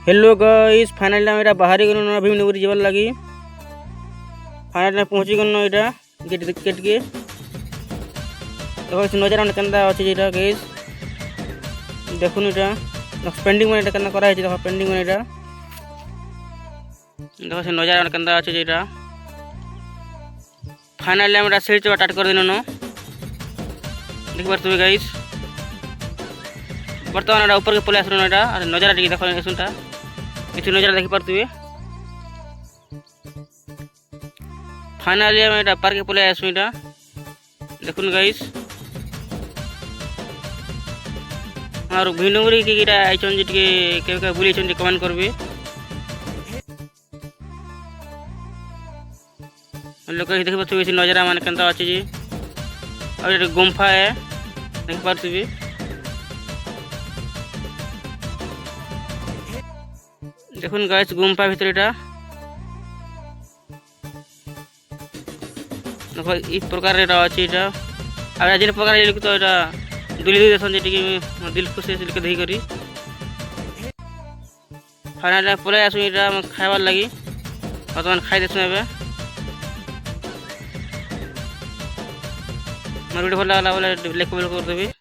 Hello guys, finally हम बाहरी gun Bhim Nagari जीवन लगी। फाइनली पहुँची गन इटा गेट के देखो नजर आने केंदा अछि जेटा गाइस देखुन इटा पेंडिंग में इटा केना करा है देखो पेंडिंग में इटा देखो से नजर आने केंदा अछि जेटा फाइनली हम इटा सीट स्टार्ट कर देनो देख पारतु गाइस। बर्तमान ऊपर के पले आसलो इटा नजर टिके देखो एसुनटा इथि नजर देखि पारतुवे। फाइनली हम इटा पार्क के पले आसु इटा देखुन गाइस। और भीमनगरी के इटा आइचन जे टिके के बुली चन कमेंट करबे। लोग देख पारतुवे इथि नजर माने केनता अछि जी और इटा गुम्फा है देख पारतुवे। देखुन गाइस गुम्फा भीतर इटा देखो इस प्रकार इटा अछि इटा आ जिन प्रकार लिख तो इटा दुली देसन जे टिके दिल खुश से लिख देई करी। फाइनली पले आसु इटा खाइबार लागि वर्तमान खाइ देसु एबे मोर वीडियो भल लागला बोले लाइक कर देबे।